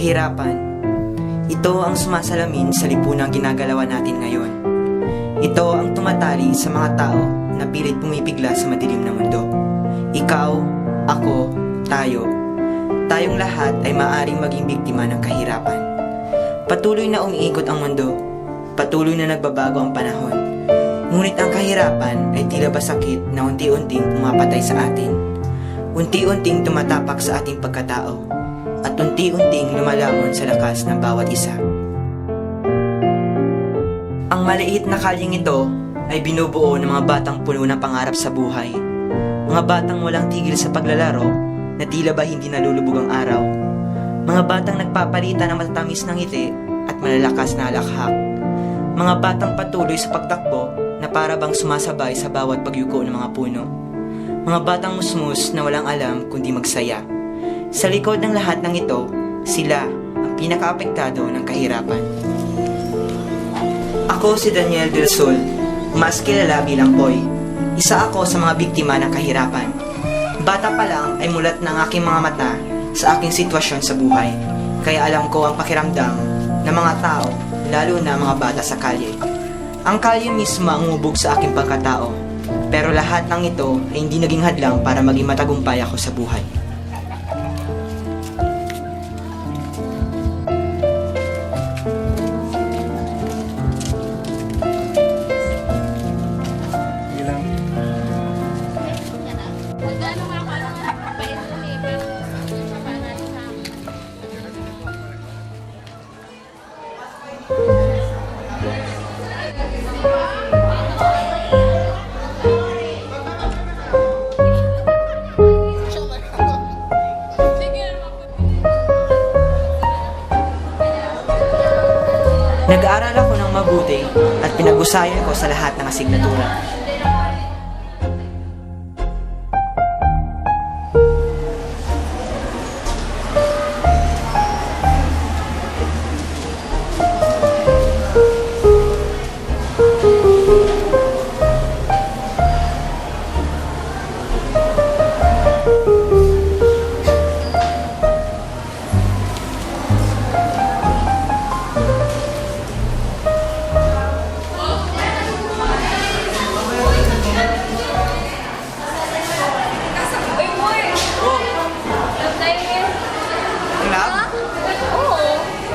Kahirapan. Ito ang sumasalamin sa lipunang ginagalawan natin ngayon. Ito ang tumatali sa mga tao na pilit pumipigla sa madilim na mundo. Ikaw, ako, tayo. Tayong lahat ay maaaring maging biktima ng kahirapan. Patuloy na umiikot ang mundo. Patuloy na nagbabago ang panahon. Ngunit ang kahirapan ay tila ba sakit na unti-unting pumapatay sa atin. Unti-unting tumatapak sa ating pagkatao. At unti-unting lumalamon sa lakas ng bawat isa. Ang maliit na kalyeng ito ay binubuo ng mga batang puno ng pangarap sa buhay. Mga batang walang tigil sa paglalaro na tila ba hindi nalulubog ang araw. Mga batang nagpapalitan ng matatamis ng ngiti at malalakas na alakhak. Mga batang patuloy sa pagtakbo na para bang sumasabay sa bawat pagyuko ng mga puno. Mga batang musmus na walang alam kundi magsaya. Sa likod ng lahat ng ito, sila ang pinakaapektado ng kahirapan. Ako si Daniel Del Sol, mas kilala bilang Poy. Isa ako sa mga biktima ng kahirapan. Bata pa lang ay mulat ng aking mga mata sa aking sitwasyon sa buhay. Kaya alam ko ang pakiramdam ng mga tao, lalo na mga bata sa kalye. Ang kalye mismo ang umubog sa aking pagkatao. Pero lahat ng ito ay hindi naging hadlang para maging matagumpay ako sa buhay. Nag-aaral ako ng mabuti at pinag-usayan ko sa lahat ng asignatura.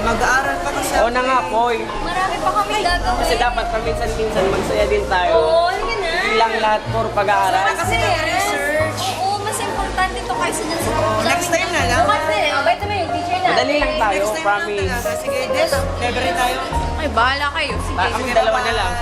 Mag-aaral pa kasi Oo na nga, Poy. Marami pa kami gagawin. Kasi dapat paminsan-minsan magsaya din tayo. Oo, halika na. Hindi lang lahat puro pag-aaral. Kasi oo, mas importante to kaysa dyan sa next time na lang. Bukas na eh. Okay, ito teacher na. Madali lang tayo, promise. Sige, Des, never rin tayo. Ay, bahala kayo. Sige. Kami dalawa na lang.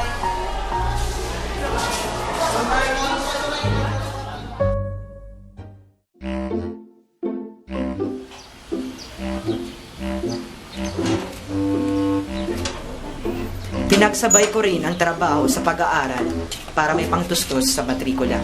Pinagsabay ko rin ang trabaho sa pag-aaral para may pangtustos sa matrikula.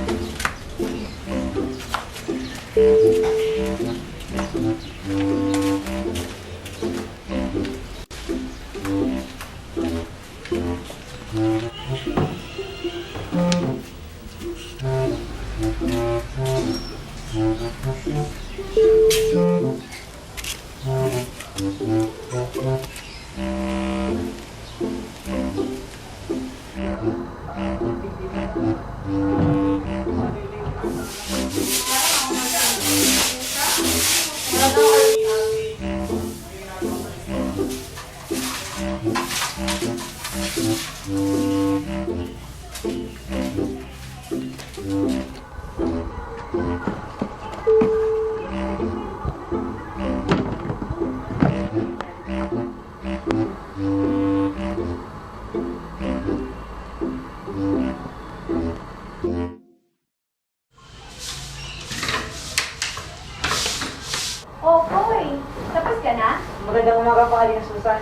Oh, boy. Tapos ka na? Magandang umaga po, Aling Susan.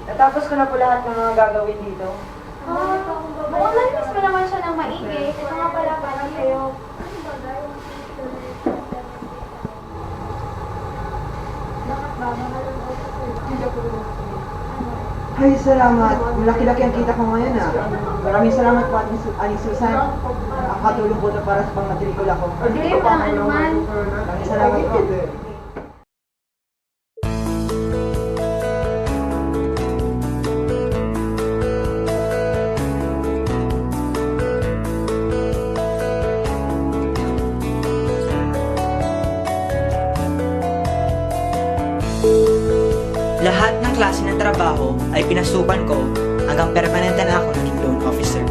Natapos ko na po lahat ng mga gagawin dito. Mukhang nalinis mo naman siya ng maigi. Ito nga pala para sa'yo. Ay, salamat. Malaki-laki ang kita ko ngayon ah. Maraming salamat po Aling Susan. Ang katulong po na para sa pangmatrikula ko. Hindi mo ang anuman. Maraming salamat po. lahat ng klase ng trabaho ay pinasukan ko hanggang permanente na ako naging loan officer.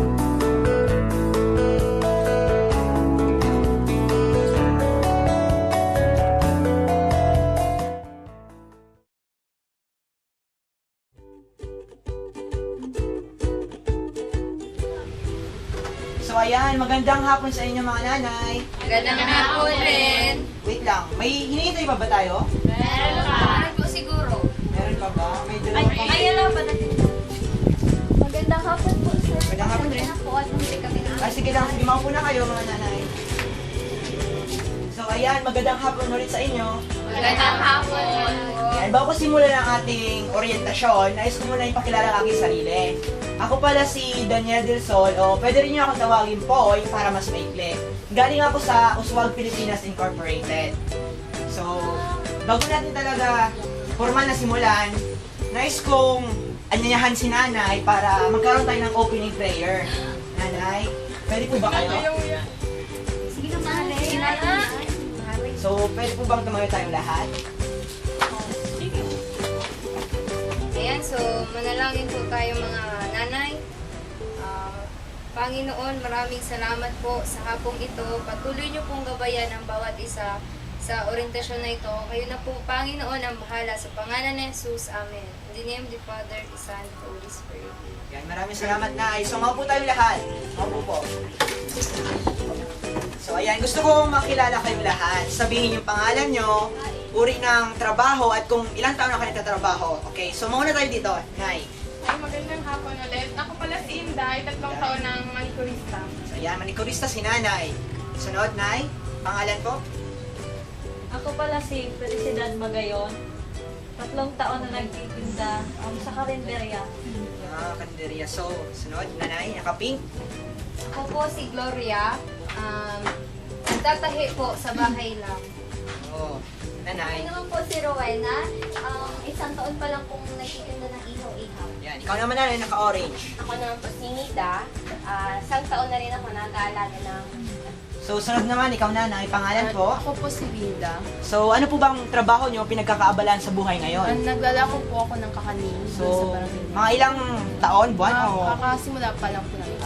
So ayan, magandang hapon sa inyo mga nanay. Magandang hapon rin. Wait lang, may hinihintay pa ba tayo? Meron ka? Meron po siguro. Meron pa ba? May dalawa pa. Ayan ba natin? Magandang hapon po, sir. Magandang hapon rin. Pasensya na po at hindi kami na. Ay, sige lang, sige, maupo na kayo mga nanay. So ayan, magandang hapon ulit sa inyo. Magandang hapon. Ayan, bago simulan ang ating orientasyon, nais ko muna ipakilala ang aking sarili. Ako pala si Daniel Del Sol, o pwede rin niyo akong tawagin Poy para mas maikli. Galing ako sa Uswag Pilipinas Incorporated. So, bago natin talaga formal na simulan, nais kong anyayahan si Nanay para magkaroon tayo ng opening prayer. Nanay, pwede po ba kayo? Sige na, Mare. Sige na. So, pwede po bang tumayo tayong lahat? Ayan, so manalangin po tayo mga nanay. Panginoon, maraming salamat po sa hapong ito. Patuloy niyo pong gabayan ang bawat isa sa orientasyon na ito. Kayo na po, Panginoon, ang bahala sa pangalan ni Jesus. Amen. In the name of the Father, the Son, and the Holy Spirit. Yan, maraming salamat na. So, maupo tayo lahat. Maupo po. So, ayan, gusto kong makilala kayong lahat. Sabihin yung pangalan nyo, uri ng trabaho, at kung ilang taon na kayo nagtatrabaho. Okay, so mauna tayo dito, Nay. Ay, magandang hapon ulit. Ako pala si Inday, 3 taon ng manikurista. So, ayan, manikurista si Nanay. Sunod, Nay. Pangalan po? Ako pala si Felicidad Magayon. 3 taon na nagtitinda sa karinderya. Kanderia. So, sunod, Nanay, naka-pink. Ako po si Gloria. Nagtatahi po sa bahay lang. Oh, Nanay. Ako naman po si Rowena. 1 taon pa lang pong nagtitinda ng ihaw-ihaw. Yan, ikaw naman, Nanay, naka-orange. Ako naman po si Nida. 1 taon na rin ako nag-aalaga ng... So, sunod naman, ikaw, Nanay, pangalan po. Ako po si Linda. So, ano po bang trabaho nyo pinagkakaabalan sa buhay ngayon? Naglalako po ako ng kakanin So, mga ilang taon, buwan o? Kakasimula pa lang po namin.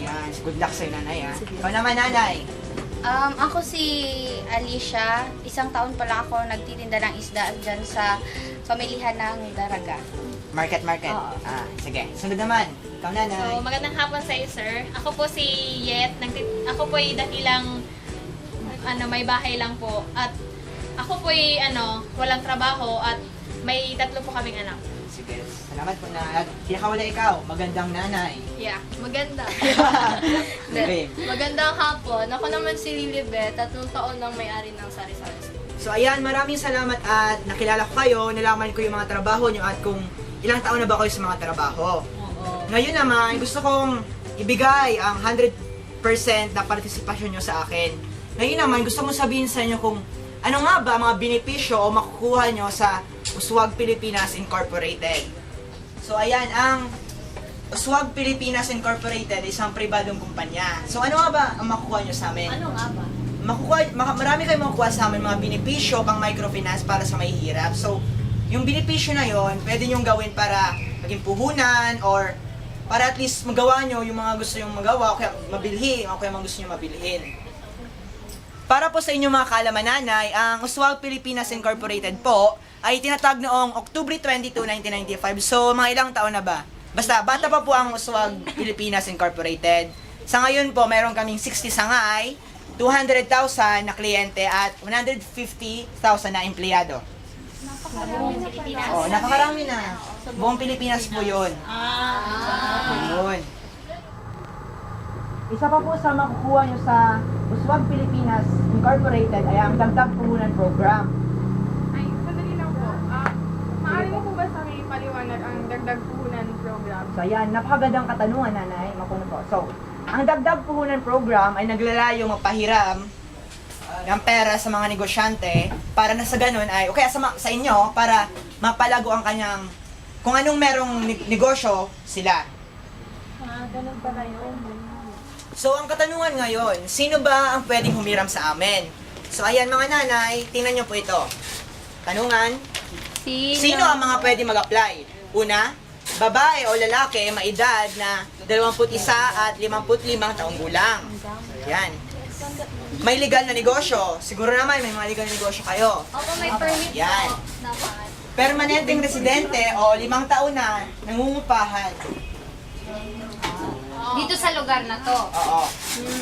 Yan. Good luck sa'yo, Nanay, ha? Ikaw naman, Nanay. Ako si Alicia. 1 taon pa lang ako nagtitinda ng isda dyan sa pamilihan ng Daraga. Market. Sige. Sunod naman. Ikaw, Nanay. So, magandang hapon sa iyo, sir. Ako po si Yet. Ako po ay dakilang may bahay lang po. At ako po ay walang trabaho at may 3 po kaming anak. Sige. Salamat po na. At pinakawala ikaw, magandang nanay. Yeah, maganda. Sige. Magandang hapon. Ako naman si Lilibet, 3 taon lang may-ari ng sari-sari. So ayan, maraming salamat at nakilala ko kayo, nalaman ko yung mga trabaho nyo at kung ilang taon na ba kayo sa mga trabaho. Ngayon naman, gusto kong ibigay ang 100% na partisipasyon nyo sa akin. Ngayon naman, gusto kong sabihin sa inyo kung ano nga ba mga benepisyo o makukuha nyo sa Uswag Pilipinas Incorporated. So ayan, ang Uswag Pilipinas Incorporated ay isang pribadong kumpanya. So ano nga ba ang makukuha nyo sa amin? Ano nga ba? Marami kayong makukuha sa amin mga benepisyo pang microfinance para sa mahihirap. So, yung benepisyo na yon, pwede nyong gawin para maging puhunan or para at least magawa nyo yung mga gusto nyong magawa o kaya mabilhin o kaya mga gusto nyong mabilhin. Para po sa inyong mga kaalamananay, ang Uswag Pilipinas Incorporated po ay tinatag noong October 22, 1995. So, mga ilang taon na ba? Basta, bata pa po ang Uswag Pilipinas Incorporated. Sa ngayon po, meron kaming 60 sangay, 200,000 na kliyente at 150,000 na empleyado. Oh, napakarami na. Buong Pilipinas po yun. Yun. Isa pa po sa makukuha nyo sa Uswag Pilipinas Incorporated ay ang Dagdag Puhunan Program. Ay, sandali lang po. Maaari mo po ba sa akin ipaliwanag ang dagdag puhunan program? So ayan, napakagandang katanungan, nanay. Makuno po. So, ang Dagdag Puhunan Program ay naglalayong magpahiram ng pera sa mga negosyante para na sa ganun ay, o kaya sa inyo, para mapalago ang kanyang, kung anong merong negosyo sila. Ganun pala yun. So, ang katanungan ngayon, sino ba ang pwedeng humiram sa amin? So, ayan mga nanay, tingnan nyo po ito. Tanungan, Sino ang mga pwede mag-apply? Una, babae o lalaki maedad na 21 at 55 taong gulang. Yan. May legal na negosyo. Siguro naman may mga legal na negosyo kayo. Opo, may permit Yan. po naman. Permanenteng residente o 5 taon na nangungupahan. Dito sa lugar na to. Oo.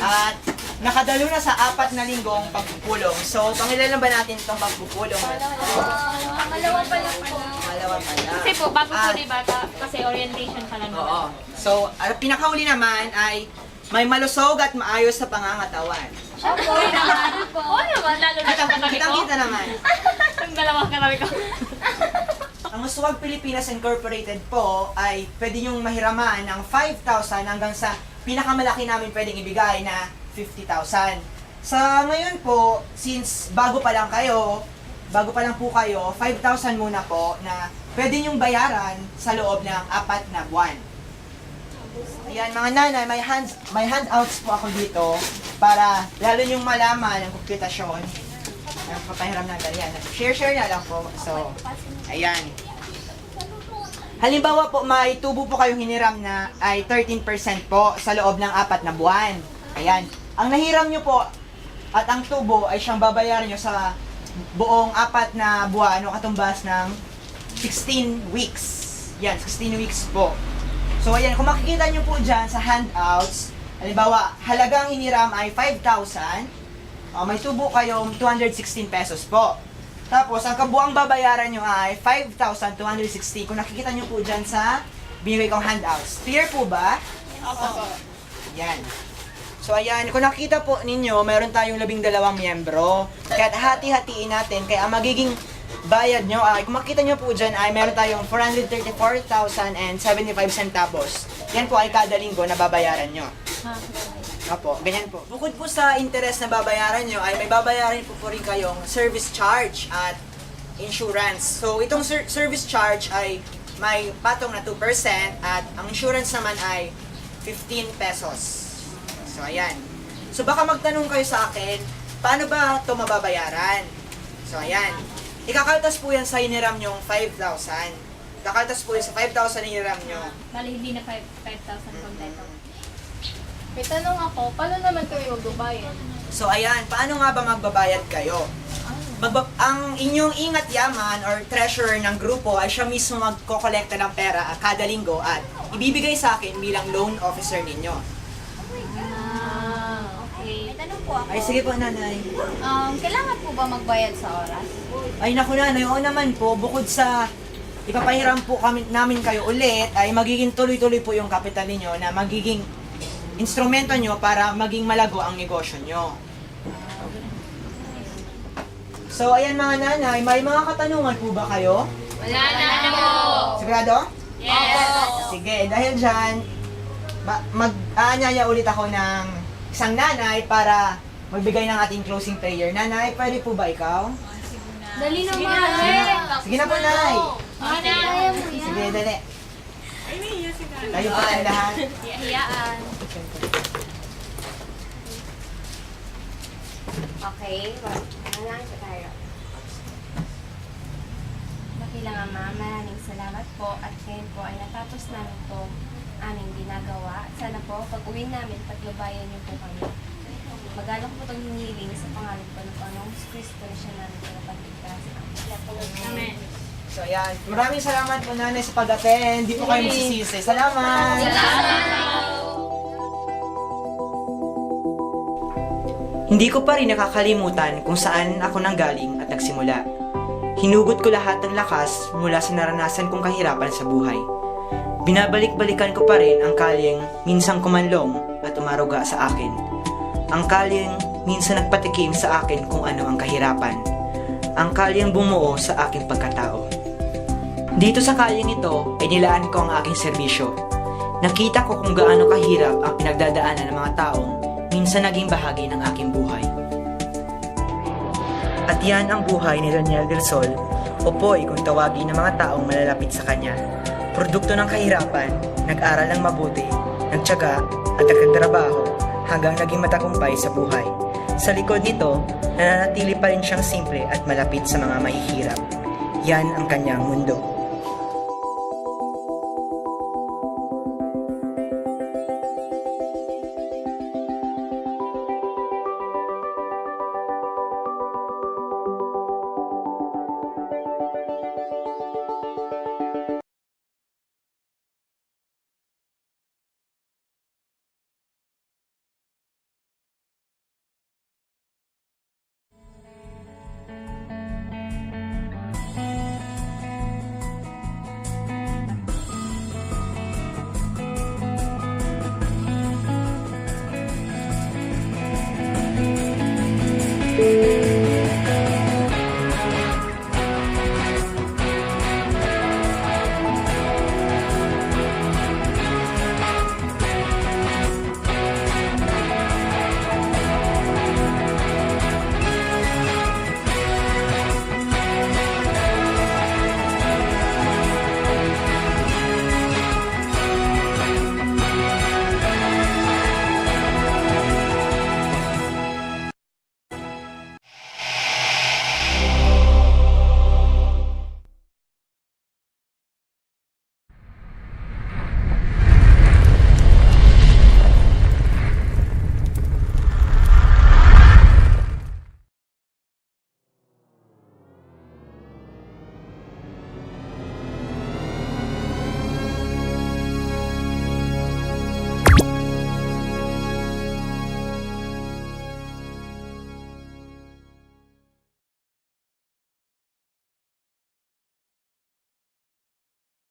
At nakadalo na sa 4 na linggong pagpupulong. So, pangilan ba natin itong pagpupulong? Malawa pa lang po. Malawa pala. Kasi po, bago po At- ni bata, kasi orientation pa lang Oo. naman. So, ang pinakauli naman ay may malusog at maayos sa pangangatawan. Oo naman, lalo na sa katabi ko. Kitang-kita naman. Ang dalawang katabi ko. Ang Uswag Pilipinas Incorporated po ay pwede niyong mahiraman ng 5,000 hanggang sa pinakamalaki namin pwedeng ibigay na 50,000. Sa ngayon po, since bago pa lang po kayo, 5,000 muna po na pwede niyong bayaran sa loob ng 4 na buwan. Ayan mga nanay, may handouts po ako dito para lalo niyong malaman ang komputasyon ng papahiram ng ganyan. Share na lang po. So, ayan. Halimbawa po, may tubo po kayong hiniram na ay 13% po sa loob ng 4 na buwan. Ayan. Ang nahiram nyo po at ang tubo ay siyang babayaran nyo sa buong 4 na buwan o katumbas ng 16 weeks. Yan, 16 weeks po. So ayan, kung makikita nyo po dyan sa handouts, halimbawa, halagang hiniram ay 5,000, may tubo kayong 216 pesos po. Tapos, ang kabuang babayaran nyo ay 5,260. Kung nakikita nyo po dyan sa binigay kong handouts. Clear po ba? Opo. Yan. So ayan, kung nakita po ninyo, meron tayong 12 miyembro. Kaya hati-hatiin natin. Kaya ang magiging bayad nyo ay, kung makita nyo po dyan, ay meron tayong 434,075 centavos. Yan po ay kada linggo na babayaran nyo. Opo, ganyan po. Bukod po sa interest na babayaran nyo, ay may babayaran po rin kayong service charge at insurance. So itong service charge ay may patong na 2% at ang insurance naman ay 15 pesos. So, ayan. So, baka magtanong kayo sa akin, paano ba ito mababayaran? So, ayan. Ikakaltas po yan sa hiniram nyong 5,000. Ikakaltas po yan sa 5,000 na hiniram nyo. Bali, hindi na 5,000 kompleto. May tanong ako, paano naman kami magbabayad? So, ayan. Paano nga ba magbabayad kayo? Ang inyong ingat yaman or treasurer ng grupo ay siya mismo magkokolekta ng pera kada linggo at ibibigay sa akin bilang loan officer ninyo. May tanong po ako. Ay, sige po, nanay. Kailangan po ba magbayad sa oras? Ay, naku nanay, oo naman po. Bukod sa ipapahiram po namin kayo ulit, ay magiging tuloy-tuloy po yung kapital ninyo na magiging instrumento nyo para maging malago ang negosyo nyo. So, ayan mga nanay, may mga katanungan po ba kayo? Wala na po. Sigurado? Yes. Sige, dahil dyan, mag-aanyaya ulit ako ng isang nanay para magbigay ng ating closing prayer. Nanay, pwede po ba ikaw? Dali naman. Sige na po, nanay. Kaya mo yan. Sige, dali. Tayo po ang lahat. Hiyaan. Okay, mananangin sa tayo. Dakilang Ama, maraming salamat po at ngayon po ay natapos namin po aming ginagawa. Sana po, pag uwi namin, patnubayan niyo po kami. Magalok po itong hinihiling sa pangalan po ng Panginoong Kristo na siya namin sa pagligtas. Amen. So, ayan. Maraming salamat po, nanay, sa pag-attend. Hindi po kayo magsisisi. Salamat! Hindi ko pa rin nakakalimutan kung saan ako nanggaling at nagsimula. Hinugot ko lahat ng lakas mula sa naranasan kong kahirapan sa buhay. Binabalik-balikan ko pa rin ang kalyeng minsang kumanlong at umaruga sa akin. Ang kalyeng minsan nagpatikim sa akin kung ano ang kahirapan. Ang kalyeng bumuo sa aking pagkatao. Dito sa kalyeng ito ay nilaan ko ang aking serbisyo. Nakita ko kung gaano kahirap ang pinagdadaanan ng mga taong minsan naging bahagi ng aking buhay. At yan ang buhay ni Daniel Del Sol, o Poy kung tawagin ng mga taong malalapit sa kanya. Produkto ng kahirapan, nag-aral ng mabuti, nagtiyaga at nagtatrabaho hanggang naging matagumpay sa buhay. Sa likod nito, nananatili pa rin siyang simple at malapit sa mga mahihirap. Yan ang kanyang mundo.